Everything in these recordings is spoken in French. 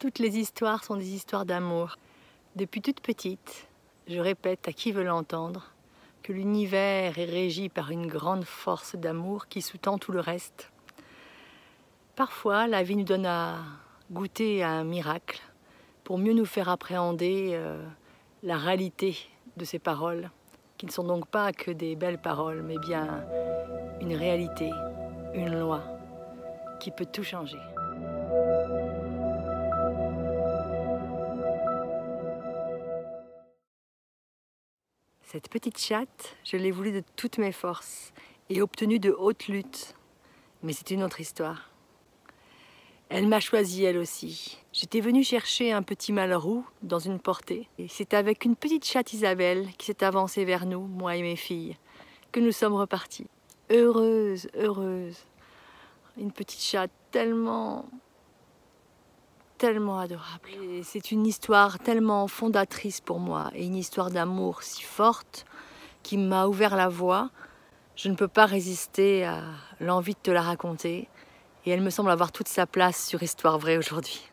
Toutes les histoires sont des histoires d'amour. Depuis toute petite, je répète à qui veut l'entendre que l'univers est régi par une grande force d'amour qui sous-tend tout le reste. Parfois, la vie nous donne à goûter à un miracle pour mieux nous faire appréhender la réalité de ces paroles, qui ne sont donc pas que des belles paroles, mais bien une réalité, une loi qui peut tout changer. Cette petite chatte, je l'ai voulue de toutes mes forces et obtenue de haute lutte. Mais c'est une autre histoire. Elle m'a choisi elle aussi. J'étais venue chercher un petit mâle roux dans une portée. Et c'est avec une petite chatte Isabelle qui s'est avancée vers nous, moi et mes filles, que nous sommes repartis. Heureuse, heureuse. Une petite chatte tellement adorable. C'est une histoire tellement fondatrice pour moi et une histoire d'amour si forte qui m'a ouvert la voie. Je ne peux pas résister à l'envie de te la raconter et elle me semble avoir toute sa place sur Histoire vraie aujourd'hui.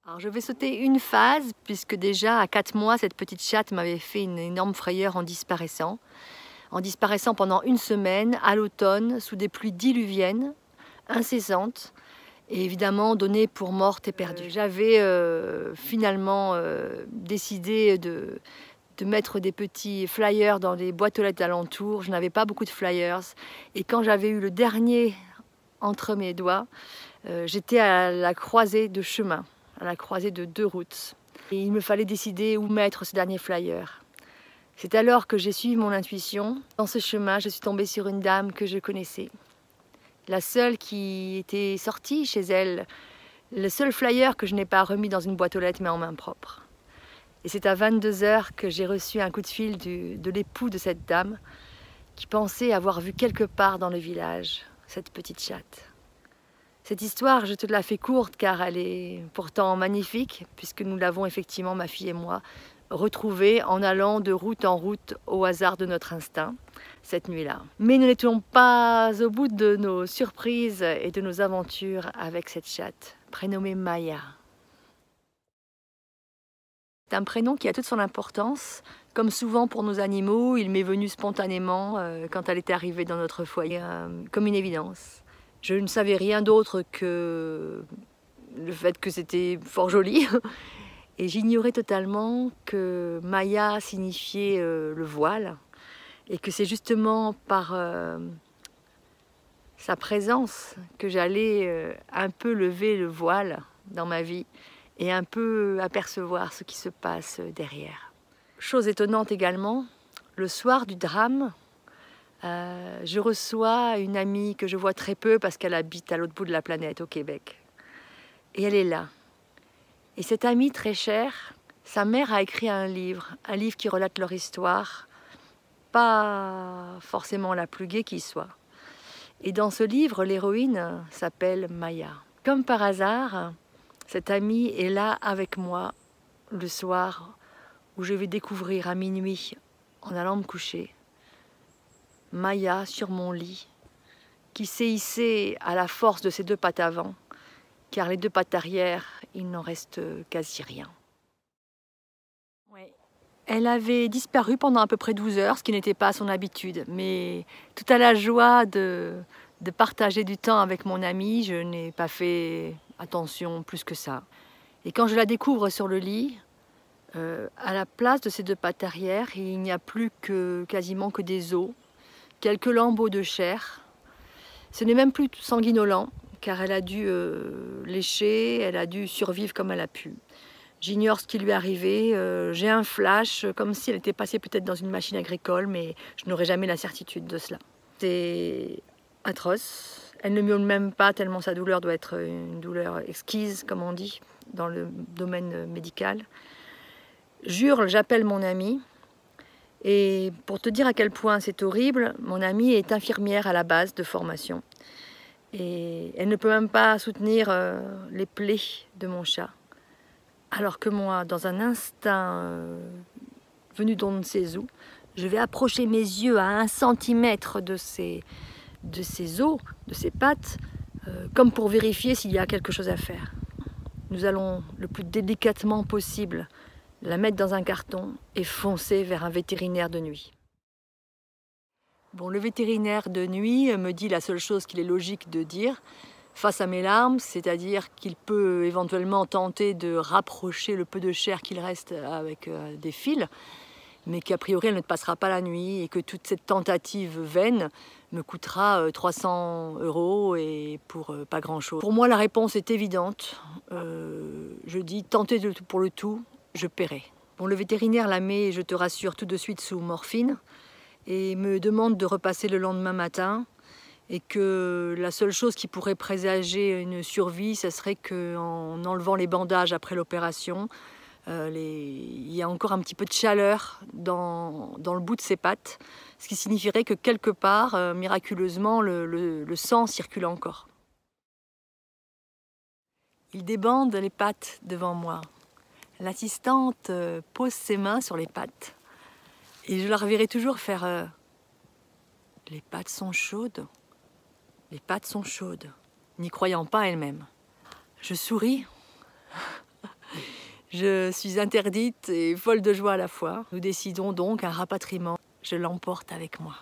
Alors je vais sauter une phase puisque déjà à 4 mois, cette petite chatte m'avait fait une énorme frayeur en disparaissant pendant une semaine à l'automne sous des pluies diluviennes, incessantes, et évidemment donnée pour morte et perdue. J'avais finalement décidé de mettre des petits flyers dans les boîtes aux lettres alentours. Je n'avais pas beaucoup de flyers. Et quand j'avais eu le dernier entre mes doigts, j'étais à la croisée de chemins, à la croisée de 2 routes. Et il me fallait décider où mettre ce dernier flyer. C'est alors que j'ai suivi mon intuition. Dans ce chemin, je suis tombée sur une dame que je connaissais. La seule qui était sortie chez elle, le seul flyer que je n'ai pas remis dans une boîte aux lettres mais en main propre. Et c'est à 22 h que j'ai reçu un coup de fil de l'époux de cette dame qui pensait avoir vu quelque part dans le village cette petite chatte. Cette histoire, je te la fais courte car elle est pourtant magnifique puisque nous l'avons effectivement, ma fille et moi, retrouvée en allant de route en route au hasard de notre instinct cette nuit-là. Mais nous n'étions pas au bout de nos surprises et de nos aventures avec cette chatte, prénommée Maya. C'est un prénom qui a toute son importance. Comme souvent pour nos animaux, il m'est venu spontanément quand elle est arrivée dans notre foyer, comme une évidence. Je ne savais rien d'autre que le fait que c'était fort joli. Et j'ignorais totalement que Maya signifiait le voile et que c'est justement par sa présence que j'allais un peu lever le voile dans ma vie et un peu apercevoir ce qui se passe derrière. Chose étonnante également, le soir du drame, je reçois une amie que je vois très peu parce qu'elle habite à l'autre bout de la planète, au Québec. Et elle est là. Et cette amie très chère, sa mère a écrit un livre qui relate leur histoire, pas forcément la plus gaie qui soit. Et dans ce livre, l'héroïne s'appelle Maya. Comme par hasard, cette amie est là avec moi le soir où je vais découvrir à minuit, en allant me coucher, Maya sur mon lit, qui s'est hissée à la force de ses 2 pattes avant, car les 2 pattes arrière, il n'en reste quasi rien. Ouais. Elle avait disparu pendant à peu près 12 heures, ce qui n'était pas son habitude, mais tout à la joie de partager du temps avec mon amie, je n'ai pas fait attention plus que ça. Et quand je la découvre sur le lit, à la place de ses 2 pattes arrière, il n'y a plus quasiment que des os, quelques lambeaux de chair. Ce n'est même plus sanguinolent, car elle a dû lécher, elle a dû survivre comme elle a pu. J'ignore ce qui lui est arrivé, j'ai un flash, comme si elle était passée peut-être dans une machine agricole, mais je n'aurai jamais la certitude de cela. C'est atroce, elle ne miaule même pas tellement sa douleur doit être une douleur exquise, comme on dit, dans le domaine médical. J'hurle, j'appelle mon amie, et pour te dire à quel point c'est horrible, mon amie est infirmière à la base de formation. Et elle ne peut même pas soutenir les plaies de mon chat. Alors que moi, dans un instinct venu d'on ne sait où, je vais approcher mes yeux à 1 centimètre de ses os, de ses pattes, comme pour vérifier s'il y a quelque chose à faire. Nous allons le plus délicatement possible la mettre dans un carton et foncer vers un vétérinaire de nuit. Bon, le vétérinaire de nuit me dit la seule chose qu'il est logique de dire face à mes larmes, c'est-à-dire qu'il peut éventuellement tenter de rapprocher le peu de chair qu'il reste avec des fils, mais qu'a priori elle ne passera pas la nuit et que toute cette tentative vaine me coûtera 300 € et pour pas grand-chose. Pour moi, la réponse est évidente. Je dis tentez pour le tout, je paierai. Bon, le vétérinaire la met, je te rassure, tout de suite sous morphine et me demande de repasser le lendemain matin et que la seule chose qui pourrait présager une survie, ce serait qu'en enlevant les bandages après l'opération, il y a encore un petit peu de chaleur dans le bout de ses pattes, ce qui signifierait que quelque part, miraculeusement, le sang circule encore. Il débande les pattes devant moi. L'assistante pose ses mains sur les pattes et je la reverrai toujours faire les pattes sont chaudes, les pattes sont chaudes, n'y croyant pas elle-même. Je souris. Je suis interdite et folle de joie à la fois. Nous décidons donc un rapatriement. Je l'emporte avec moi.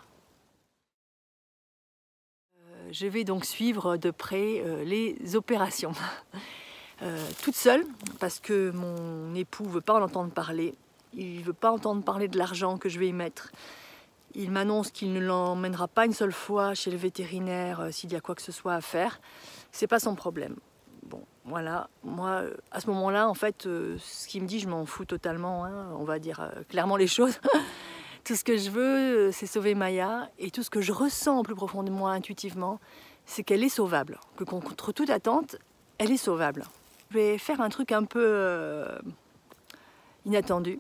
Je vais donc suivre de près les opérations. Toute seule, parce que mon époux ne veut pas en entendre parler. Il ne veut pas entendre parler de l'argent que je vais y mettre. Il m'annonce qu'il ne l'emmènera pas une seule fois chez le vétérinaire s'il y a quoi que ce soit à faire. C'est pas son problème. Bon, voilà, moi, à ce moment-là, en fait, ce qu'il me dit, je m'en fous totalement, hein, on va dire clairement les choses. Tout ce que je veux, c'est sauver Maya, et tout ce que je ressens plus profondément, intuitivement, c'est qu'elle est sauvable, que contre toute attente, elle est sauvable. Je vais faire un truc un peu inattendu.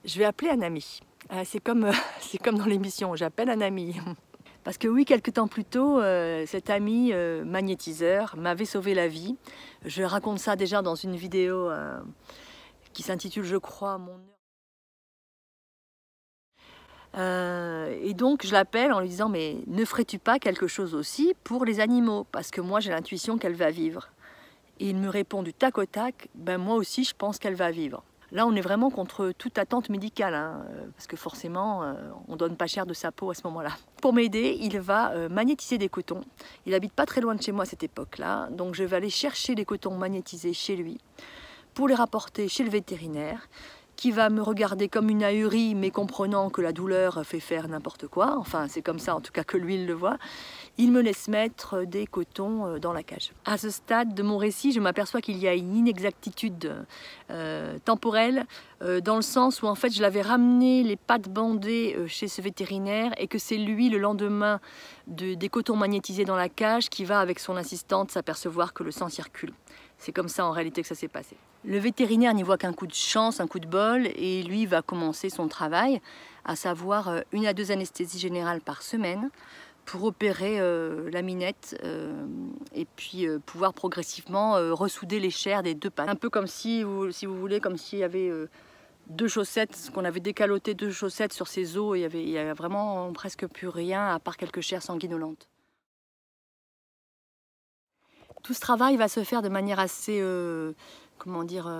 Je vais appeler un ami. C'est comme dans l'émission, j'appelle un ami. Parce que oui, quelques temps plus tôt, cet ami magnétiseur m'avait sauvé la vie. Je raconte ça déjà dans une vidéo qui s'intitule, je crois, Mon heure. Et donc, je l'appelle en lui disant, mais ne ferais-tu pas quelque chose aussi pour les animaux? Parce que moi, j'ai l'intuition qu'elle va vivre. Et il me répond du tac au tac, ben moi aussi, je pense qu'elle va vivre. Là, on est vraiment contre toute attente médicale, hein, parce que forcément, on donne pas cher de sa peau à ce moment-là. Pour m'aider, il va magnétiser des cotons. Il habite pas très loin de chez moi à cette époque-là, donc je vais aller chercher les cotons magnétisés chez lui pour les rapporter chez le vétérinaire, qui va me regarder comme une ahurie, mais comprenant que la douleur fait faire n'importe quoi. Enfin, c'est comme ça en tout cas que lui, il le voit. Il me laisse mettre des cotons dans la cage. À ce stade de mon récit, je m'aperçois qu'il y a une inexactitude temporelle, dans le sens où en fait je l'avais ramené les pattes bandées chez ce vétérinaire et que c'est lui le lendemain des cotons magnétisés dans la cage qui va avec son assistante s'apercevoir que le sang circule. C'est comme ça en réalité que ça s'est passé. Le vétérinaire n'y voit qu'un coup de chance, un coup de bol, et lui va commencer son travail, à savoir 1 à 2 anesthésies générales par semaine pour opérer la minette et puis pouvoir progressivement ressouder les chairs des 2 pattes. Un peu comme si vous voulez, comme s'il y avait 2 chaussettes, qu'on avait décaloté 2 chaussettes sur ses os, et il y avait vraiment presque plus rien à part quelques chairs sanguinolentes. Tout ce travail va se faire de manière assez, comment dire,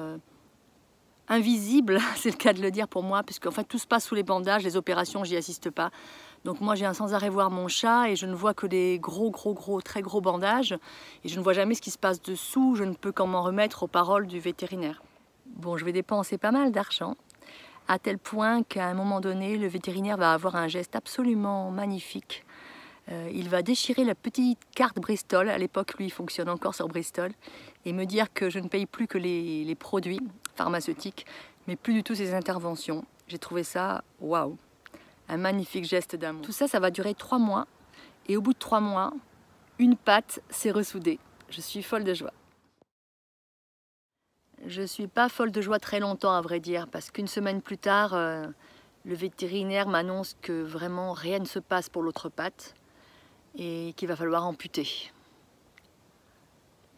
invisible, c'est le cas de le dire pour moi, puisqu'en fait tout se passe sous les bandages, les opérations, j'y assiste pas. Donc moi j'ai un sans arrêt voir mon chat et je ne vois que des très gros bandages et je ne vois jamais ce qui se passe dessous, je ne peux qu'en m'en remettre aux paroles du vétérinaire. Bon, je vais dépenser pas mal d'argent, à tel point qu'à un moment donné, le vétérinaire va avoir un geste absolument magnifique. Il va déchirer la petite carte Bristol, à l'époque lui il fonctionne encore sur Bristol, et me dire que je ne paye plus que les produits pharmaceutiques, mais plus du tout ses interventions. J'ai trouvé ça, waouh, un magnifique geste d'amour. Tout ça, ça va durer 3 mois, et au bout de 3 mois, une patte s'est ressoudée. Je suis folle de joie. Je ne suis pas folle de joie très longtemps à vrai dire, parce qu'une semaine plus tard, le vétérinaire m'annonce que vraiment rien ne se passe pour l'autre patte, et qu'il va falloir amputer.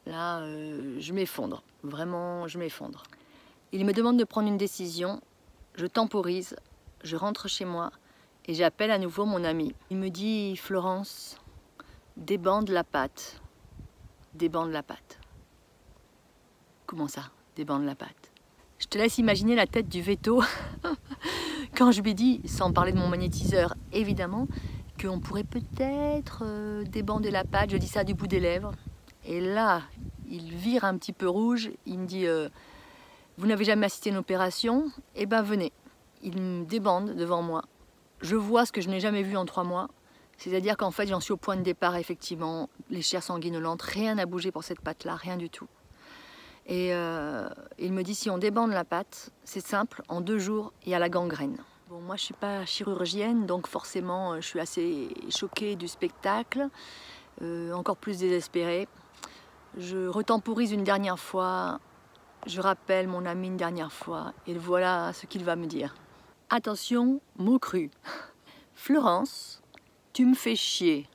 Là, je m'effondre, vraiment je m'effondre. Il me demande de prendre une décision, je temporise, je rentre chez moi et j'appelle à nouveau mon ami. Il me dit, Florence, débande la patte, débande la patte. Comment ça, débande la pâte? Je te laisse imaginer la tête du veto quand je lui dis, sans parler de mon magnétiseur évidemment, qu'on pourrait peut-être débander la pâte. Je dis ça du bout des lèvres. Et là, il vire un petit peu rouge. Il me dit, vous n'avez jamais assisté à une opération? Eh ben venez. Il me débande devant moi. Je vois ce que je n'ai jamais vu en 3 mois. C'est-à-dire qu'en fait, j'en suis au point de départ, effectivement. Les chairs sanguinolentes, rien n'a bougé pour cette pâte-là, rien du tout. Et il me dit, si on débande la pâte, c'est simple, en 2 jours, il y a la gangrène. Bon, moi, je ne suis pas chirurgienne, donc forcément, je suis assez choquée du spectacle, encore plus désespérée. Je retemporise une dernière fois, je rappelle mon ami une dernière fois, et voilà ce qu'il va me dire. Attention, mot cru. Florence, tu me fais chier.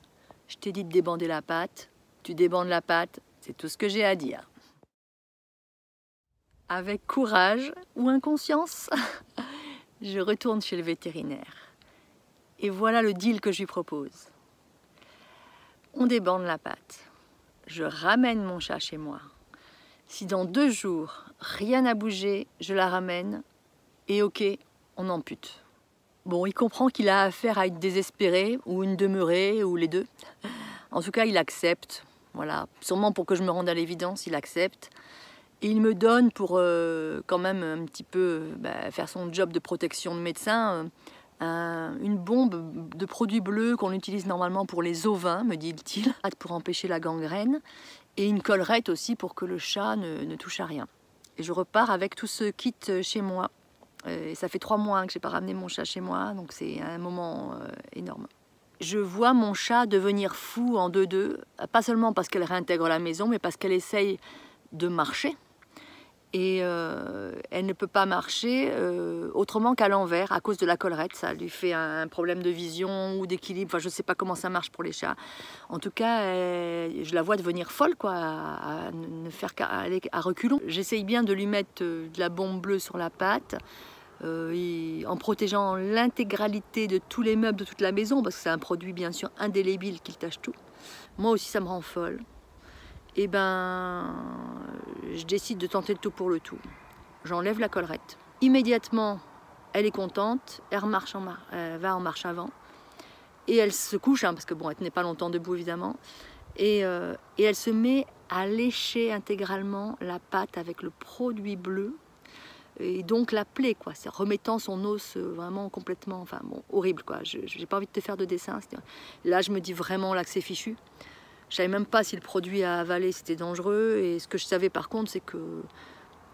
Je t'ai dit de débander la pâte, tu débandes la pâte, c'est tout ce que j'ai à dire. Avec courage ou inconscience, je retourne chez le vétérinaire. Et voilà le deal que je lui propose. On débande la pâte. Je ramène mon chat chez moi. Si dans 2 jours, rien n'a bougé, je la ramène. Et ok, on ampute. Bon, il comprend qu'il a affaire à une désespérée ou une demeurée ou les deux. En tout cas, il accepte. Voilà, sûrement pour que je me rende à l'évidence, il accepte. Et il me donne pour quand même un petit peu faire son job de protection de médecin, une bombe de produits bleus qu'on utilise normalement pour les ovins, me dit-il, pour empêcher la gangrène, et une collerette aussi pour que le chat ne touche à rien. Et je repars avec tout ce kit chez moi. Et ça fait 3 mois que je n'ai pas ramené mon chat chez moi, donc c'est un moment énorme. Je vois mon chat devenir fou en 2-2, pas seulement parce qu'elle réintègre la maison, mais parce qu'elle essaye de marcher. Et elle ne peut pas marcher autrement qu'à l'envers à cause de la collerette. Ça lui fait un problème de vision ou d'équilibre. Enfin, je ne sais pas comment ça marche pour les chats. En tout cas, je la vois devenir folle, quoi, à ne faire qu'aller à reculons. J'essaye bien de lui mettre de la bombe bleue sur la patte, en protégeant l'intégralité de tous les meubles de toute la maison, parce que c'est un produit bien sûr indélébile qui tâche tout. Moi aussi, ça me rend folle. Et je décide de tenter le tout pour le tout. J'enlève la collerette. Immédiatement, elle est contente, elle va en marche avant. Et elle se couche, parce que bon, elle tenait pas longtemps debout évidemment. Et elle se met à lécher intégralement la pâte avec le produit bleu. Et donc la plaie, quoi, c'est remettant son os vraiment complètement, enfin bon, horrible, quoi. J'ai pas envie de te faire de dessin. Là, je me dis vraiment là que c'est fichu. Je savais même pas si le produit à avaler c'était dangereux, et ce que je savais par contre c'est que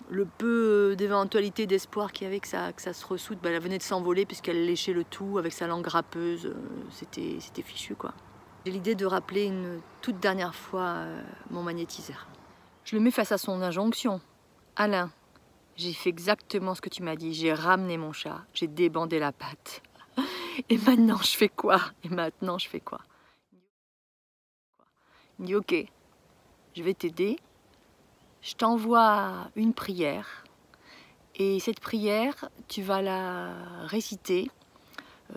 le peu d'éventualité d'espoir qu'il y avait que ça se ressoude, elle venait de s'envoler puisqu'elle léchait le tout avec sa langue râpeuse, c'était fichu, quoi. J'ai l'idée de rappeler une toute dernière fois mon magnétiseur. Je le mets face à son injonction. Alain, j'ai fait exactement ce que tu m'as dit, j'ai ramené mon chat, j'ai débandé la pâte. Et maintenant je fais quoi? Il me dit, ok, je vais t'aider, je t'envoie une prière, et cette prière, tu vas la réciter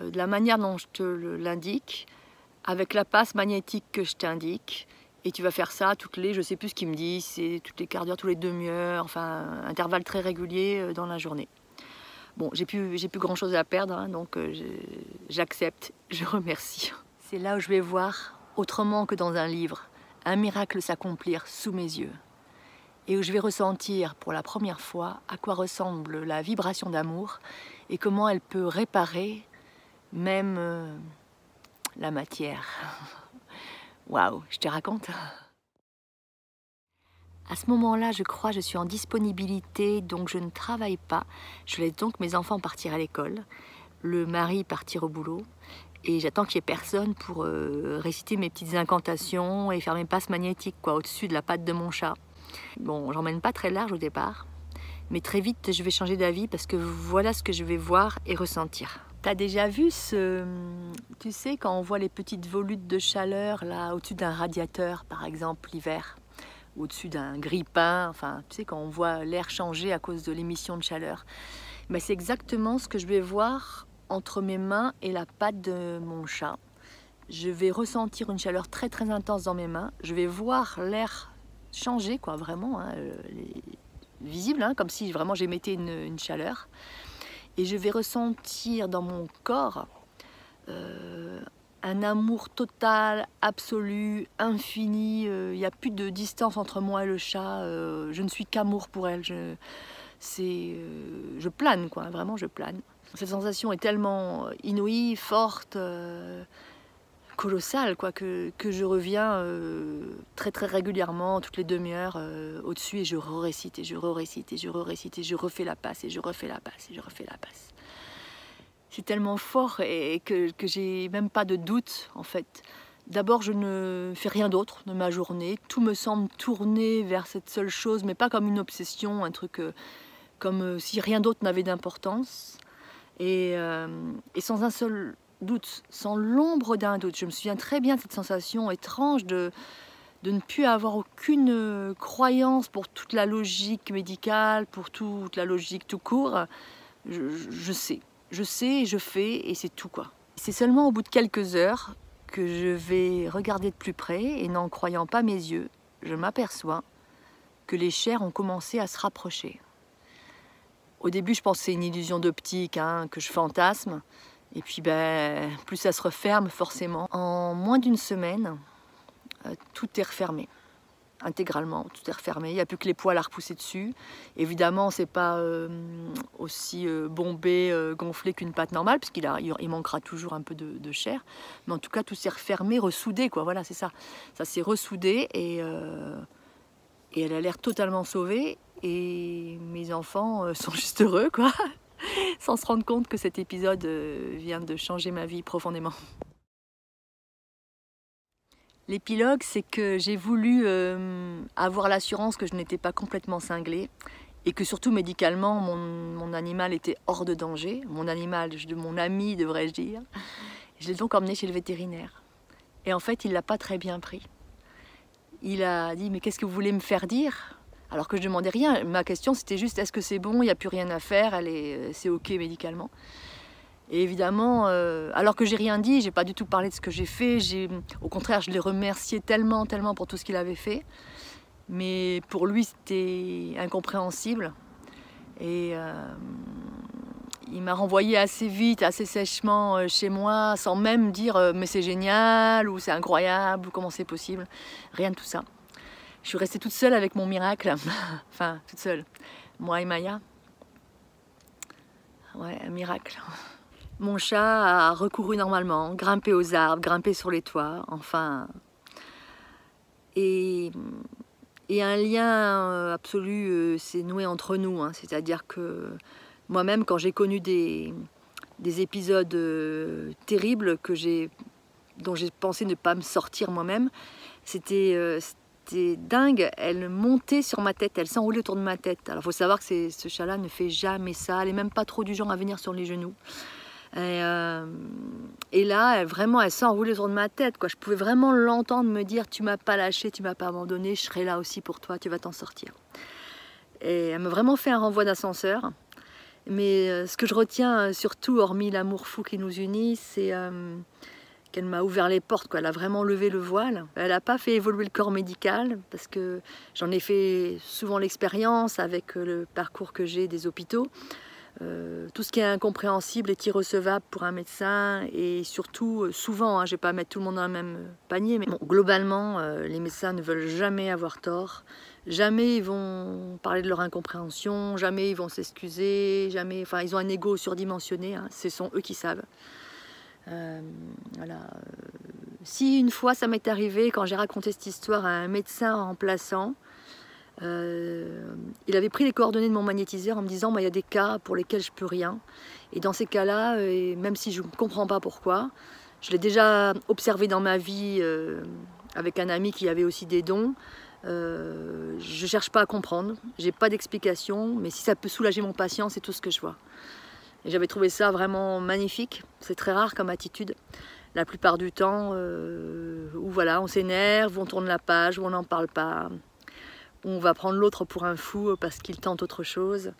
de la manière dont je te l'indique, avec la passe magnétique que je t'indique, et tu vas faire ça toutes les, je sais plus ce qu'il me dit, c'est toutes les quarts d'heure, toutes les demi-heures, enfin, intervalle très régulier dans la journée. Bon, j'ai plus grand chose à perdre, donc j'accepte, je remercie. C'est là où je vais voir, autrement que dans un livre, un miracle s'accomplir sous mes yeux, et où je vais ressentir pour la première fois à quoi ressemble la vibration d'amour et comment elle peut réparer même la matière. Waouh, je te raconte. À ce moment-là, je crois, je suis en disponibilité, donc je ne travaille pas. Je laisse donc mes enfants partir à l'école, le mari partir au boulot. Et j'attends qu'il n'y ait personne pour réciter mes petites incantations et faire mes passes magnétiques, quoi, au-dessus de la patte de mon chat. Bon, j'emmène pas très large au départ, mais très vite je vais changer d'avis parce que voilà ce que je vais voir et ressentir. T'as déjà vu tu sais, quand on voit les petites volutes de chaleur là au-dessus d'un radiateur, par exemple l'hiver, ou au-dessus d'un grille-pain, enfin, tu sais, quand on voit l'air changer à cause de l'émission de chaleur. Mais c'est exactement ce que je vais voir entre mes mains et la patte de mon chat. Je vais ressentir une chaleur très très intense dans mes mains. Je vais voir l'air changer, quoi, vraiment, hein, poils, hein, comme si vraiment j'émettais une chaleur. Et je vais ressentir dans mon corps un amour total, absolu, infini. Il n'y a plus de distance entre moi et le chat. Je ne suis qu'amour pour elle. Je plane, quoi. Vraiment, je plane. Cette sensation est tellement inouïe, forte, colossale, quoi, que je reviens très très régulièrement, toutes les demi-heures, au-dessus, et je récite et je récite et je récite et je refais la passe et je refais la passe et je refais la passe. C'est tellement fort et que j'ai même pas de doute, en fait. D'abord, je ne fais rien d'autre de ma journée. Tout me semble tourner vers cette seule chose, mais pas comme une obsession, un truc comme si rien d'autre n'avait d'importance. Et sans un seul doute, sans l'ombre d'un doute. Je me souviens très bien de cette sensation étrange de ne plus avoir aucune croyance pour toute la logique médicale, pour toute la logique tout court. Je sais et je fais et c'est tout, quoi. C'est seulement au bout de quelques heures que je vais regarder de plus près et n'en croyant pas mes yeux, je m'aperçois que les chairs ont commencé à se rapprocher. Au début, je pense que c'est une illusion d'optique, hein, que je fantasme. Et puis, plus ça se referme, forcément. En moins d'une semaine, tout est refermé. Intégralement, tout est refermé. Il n'y a plus que les poils à repousser dessus. Évidemment, c'est pas aussi bombé, gonflé qu'une pâte normale, puisqu'il manquera toujours un peu de chair. Mais en tout cas, tout s'est refermé, ressoudé, quoi. Voilà, c'est ça. Ça s'est ressoudé et elle a l'air totalement sauvée. Et mes enfants sont juste heureux, quoi, sans se rendre compte que cet épisode vient de changer ma vie profondément. L'épilogue, c'est que j'ai voulu avoir l'assurance que je n'étais pas complètement cinglée et que surtout médicalement, mon animal était hors de danger. Mon ami, devrais-je dire. Je l'ai donc emmené chez le vétérinaire. Et en fait, il ne l'a pas très bien pris. Il a dit « Mais qu'est-ce que vous voulez me faire dire ?» Alors que je ne demandais rien. Ma question, c'était juste « Est-ce que c'est bon? Il n'y a plus rien à faire, c'est OK médicalement ?» Et évidemment, alors que j'ai rien dit, j'ai pas du tout parlé de ce que j'ai fait. Au contraire, je l'ai remercié tellement pour tout ce qu'il avait fait. Mais pour lui, c'était incompréhensible. Et il m'a renvoyé assez vite, assez sèchement chez moi, sans même dire mais c'est génial, ou c'est incroyable, ou comment c'est possible. Rien de tout ça. Je suis restée toute seule avec mon miracle. Enfin, toute seule. Moi et Maya. Ouais, un miracle. Mon chat a recouru normalement, grimpé aux arbres, grimpé sur les toits, enfin. Et un lien absolu s'est noué entre nous. Hein. C'est-à-dire que moi-même, quand j'ai connu des épisodes terribles dont j'ai pensé ne pas me sortir moi-même, c'était dingue. Elle montait sur ma tête, elle s'enroulait autour de ma tête. Alors il faut savoir que ce chat-là ne fait jamais ça, elle n'est même pas trop du genre à venir sur les genoux. Et là, vraiment, elle s'enroulait autour de ma tête, quoi. Je pouvais vraiment l'entendre me dire « Tu m'as pas lâché, tu m'as pas abandonné, je serai là aussi pour toi, tu vas t'en sortir. » Et elle m'a vraiment fait un renvoi d'ascenseur. Mais ce que je retiens surtout, hormis l'amour fou qui nous unit, c'est qu'elle m'a ouvert les portes, quoi. Elle a vraiment levé le voile. Elle n'a pas fait évoluer le corps médical, parce que j'en ai fait souvent l'expérience avec le parcours que j'ai des hôpitaux. Tout ce qui est incompréhensible est irrecevable pour un médecin et surtout, souvent, hein, je ne vais pas mettre tout le monde dans le même panier, mais bon, globalement, les médecins ne veulent jamais avoir tort, jamais ils vont parler de leur incompréhension, jamais ils vont s'excuser, jamais, enfin, ils ont un ego surdimensionné, hein, ce sont eux qui savent. Voilà. Si une fois ça m'est arrivé, quand j'ai raconté cette histoire à un médecin remplaçant, il avait pris les coordonnées de mon magnétiseur en me disant il y a des cas pour lesquels je peux rien, et dans ces cas-là, même si je ne comprends pas pourquoi, je l'ai déjà observé dans ma vie avec un ami qui avait aussi des dons. Je cherche pas à comprendre, j'ai pas d'explication, mais si ça peut soulager mon patient, c'est tout ce que je vois. Et j'avais trouvé ça vraiment magnifique. C'est très rare comme attitude. La plupart du temps, où voilà, on s'énerve, on tourne la page, où on n'en parle pas, où on va prendre l'autre pour un fou parce qu'il tente autre chose.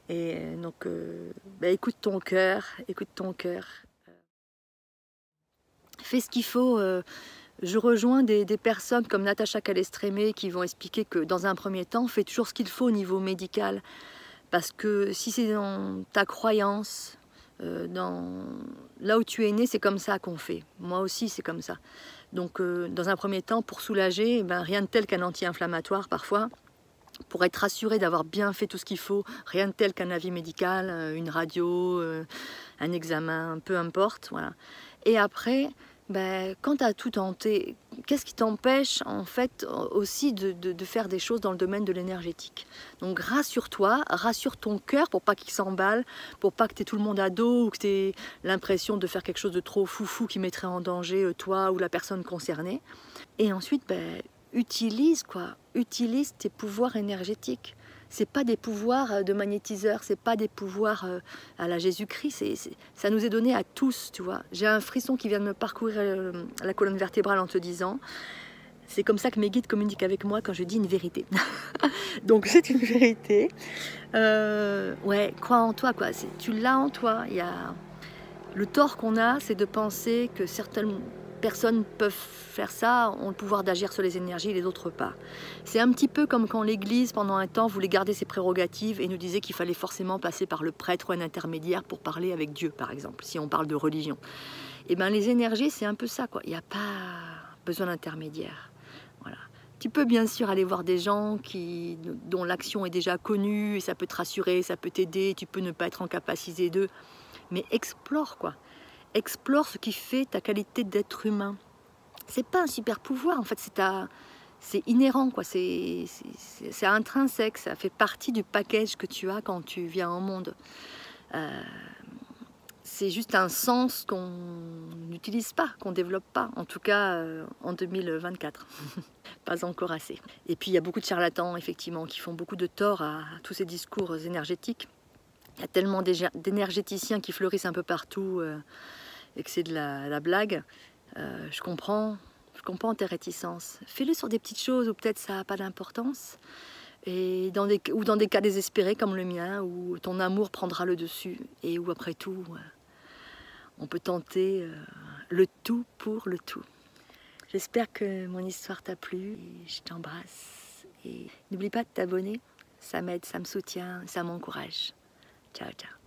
Et donc, écoute ton cœur, écoute ton cœur. Fais ce qu'il faut. Je rejoins des personnes comme Natacha Calestrémé qui vont expliquer que dans un premier temps, fais toujours ce qu'il faut au niveau médical. Parce que si c'est dans ta croyance, là où tu es né, c'est comme ça qu'on fait. Moi aussi, c'est comme ça. Donc, dans un premier temps, pour soulager, rien de tel qu'un anti-inflammatoire parfois. Pour être rassuré d'avoir bien fait tout ce qu'il faut, rien de tel qu'un avis médical, une radio, un examen, peu importe. Voilà. Et après, quand tu as tout tenté, qu'est-ce qui t'empêche en fait aussi de faire des choses dans le domaine de l'énergétique? Donc rassure-toi, rassure ton cœur pour pas qu'il s'emballe, pour pas que tu aies tout le monde à dos ou que tu aies l'impression de faire quelque chose de trop foufou qui mettrait en danger toi ou la personne concernée. Et ensuite, utilise tes pouvoirs énergétiques. C'est pas des pouvoirs de magnétiseur, c'est pas des pouvoirs à la Jésus-Christ, ça nous est donné à tous, tu vois. J'ai un frisson qui vient de me parcourir la colonne vertébrale en te disant, c'est comme ça que mes guides communiquent avec moi quand je dis une vérité. Donc c'est une vérité. Ouais, crois en toi, quoi. Tu l'as en toi. Le tort qu'on a, c'est de penser que certaines personnes peuvent faire ça, ont le pouvoir d'agir sur les énergies et les autres pas. C'est un petit peu comme quand l'Église, pendant un temps, voulait garder ses prérogatives et nous disait qu'il fallait forcément passer par le prêtre ou un intermédiaire pour parler avec Dieu, par exemple, si on parle de religion. Et les énergies, c'est un peu ça, quoi. Il n'y a pas besoin d'intermédiaire. Voilà. Tu peux bien sûr aller voir des gens dont l'action est déjà connue, et ça peut te rassurer, ça peut t'aider, tu peux ne pas être en capacité d'eux. Mais explore, quoi. Explore ce qui fait ta qualité d'être humain. C'est pas un super pouvoir, en fait, c'est inhérent, quoi. C'est intrinsèque, ça fait partie du package que tu as quand tu viens au monde. C'est juste un sens qu'on n'utilise pas, qu'on développe pas, en tout cas en 2024. Pas encore assez. Et puis il y a beaucoup de charlatans, effectivement, qui font beaucoup de tort à tous ces discours énergétiques. Il y a tellement d'énergéticiens qui fleurissent un peu partout et que c'est de la blague. Je comprends tes réticences. Fais-le sur des petites choses où peut-être ça n'a pas d'importance. Et dans des cas désespérés comme le mien, où ton amour prendra le dessus et où après tout, on peut tenter le tout pour le tout. J'espère que mon histoire t'a plu. Je t'embrasse. Et n'oublie pas de t'abonner. Ça m'aide, ça me soutient, ça m'encourage. Ciao, ciao.